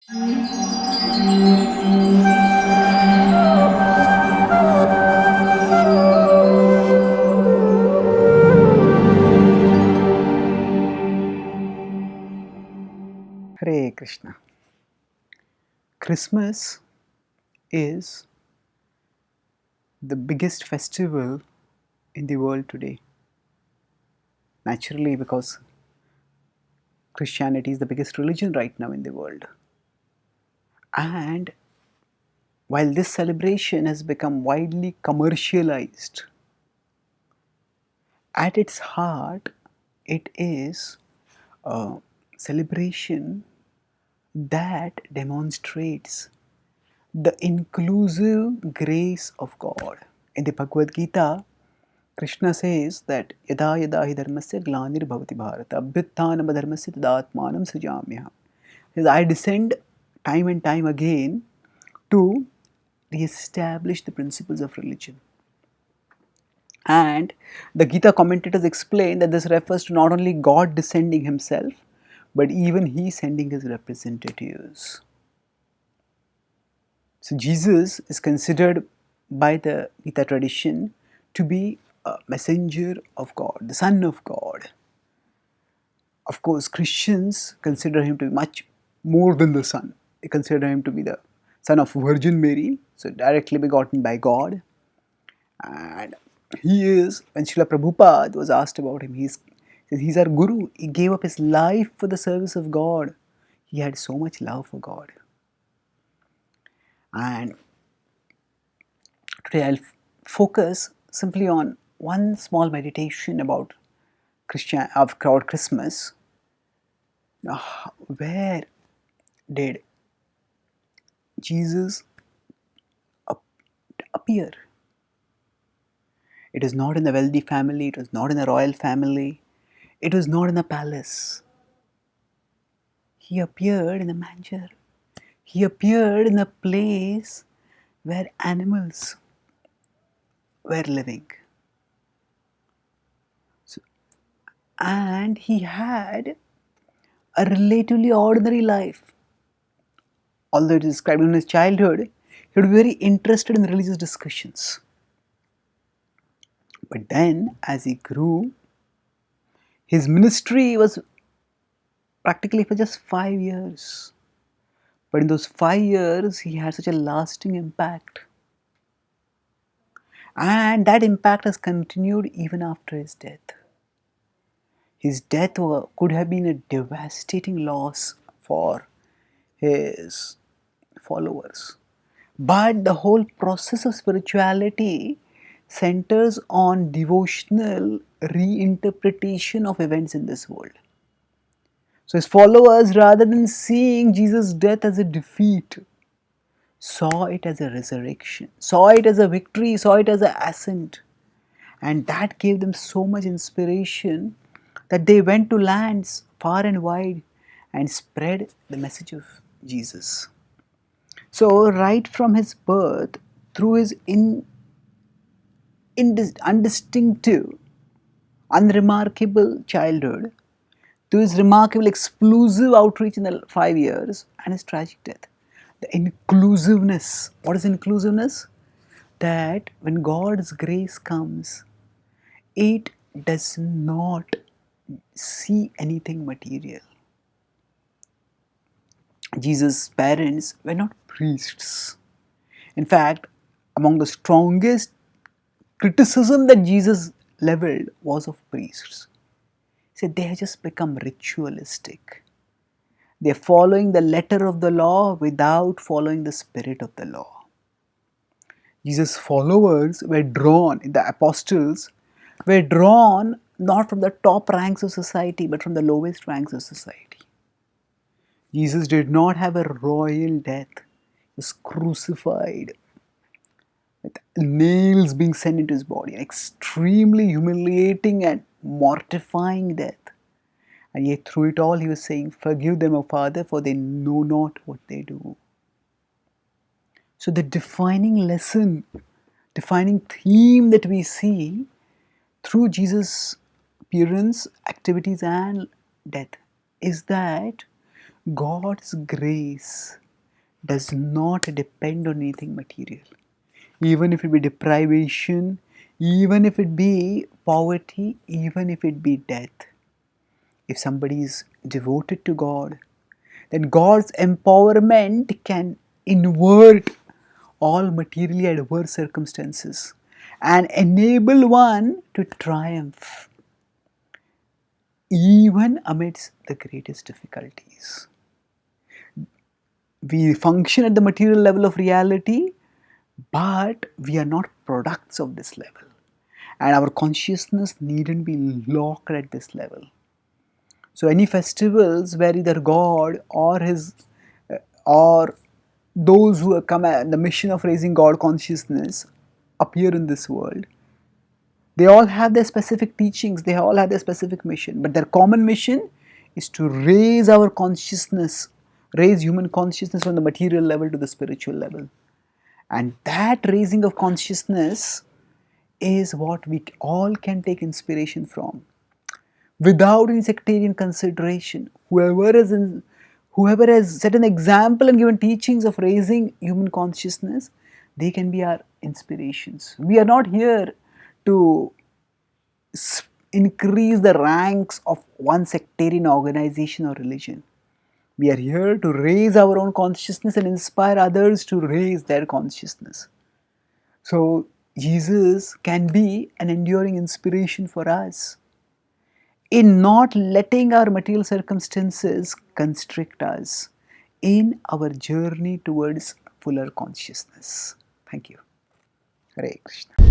Hare Krishna. Christmas is the biggest festival in the world today. Naturally, because Christianity is the biggest religion right now in the world. And while this celebration has become widely commercialized, at its heart, it is a celebration that demonstrates the inclusive grace of God. In the Bhagavad Gita, Krishna says that yada yada hi dharmasya glanir bhavati bharata abhyuthanam dharmasya tadatmanam srijamyaham. He says, I descend time and time again to re-establish the principles of religion. And the Gita commentators explain that this refers to not only God descending himself, but even he sending his representatives. So Jesus is considered by the Gita tradition to be a messenger of God, the Son of God. Of course, Christians consider him to be much more than the Son. They consider him to be the Son of Virgin Mary, so directly begotten by God. And he is, when Srila Prabhupada was asked about him, he's our Guru. He gave up his life for the service of God. He had so much love for God. And today I'll focus simply on one small meditation about Christmas. Now, where did Jesus appear? It is not in a wealthy family, it was not in a royal family, it was not in a palace. He appeared in a manger. He appeared in a place where animals were living. And he had a relatively ordinary life. Although it is described in his childhood, he would be very interested in religious discussions. But then, as he grew, his ministry was practically for just 5 years. But in those 5 years, he had such a lasting impact. And that impact has continued even after his death. His death could have been a devastating loss for his followers. But the whole process of spirituality centers on devotional reinterpretation of events in this world. So his followers, rather than seeing Jesus' death as a defeat, saw it as a resurrection, saw it as a victory, saw it as an ascent. And that gave them so much inspiration that they went to lands far and wide and spread the message of Jesus. So, right from his birth, through his undistinctive, unremarkable childhood, to his remarkable explosive outreach in the 5 years, and his tragic death. The inclusiveness. What is inclusiveness? That when God's grace comes, it does not see anything material. Jesus' parents were not priests. In fact, among the strongest criticism that Jesus leveled was of priests. He said they have just become ritualistic. They are following the letter of the law without following the spirit of the law. Jesus' followers were drawn, the apostles were drawn not from the top ranks of society but from the lowest ranks of society. Jesus did not have a royal death. He was crucified with nails being sent into his body, an extremely humiliating and mortifying death. And yet through it all he was saying, "Forgive them, O Father, for they know not what they do." So the defining lesson, defining theme that we see through Jesus' appearance, activities and death is that God's grace does not depend on anything material. Even if it be deprivation, even if it be poverty, even if it be death. If somebody is devoted to God, then God's empowerment can invert all materially adverse circumstances and enable one to triumph even amidst the greatest difficulties. We function at the material level of reality, but we are not products of this level. And our consciousness needn't be locked at this level. So any festivals where either God or his or those who come at the mission of raising God consciousness appear in this world, they all have their specific teachings, they all have their specific mission, but their common mission is to raise our consciousness, raise human consciousness from the material level to the spiritual level. And that raising of consciousness is what we all can take inspiration from. Without any sectarian consideration, whoever has set an example and given teachings of raising human consciousness, they can be our inspirations. We are not here to increase the ranks of one sectarian organization or religion. We are here to raise our own consciousness and inspire others to raise their consciousness. So, Jesus can be an enduring inspiration for us in not letting our material circumstances constrict us in our journey towards fuller consciousness. Thank you. Hare Krishna.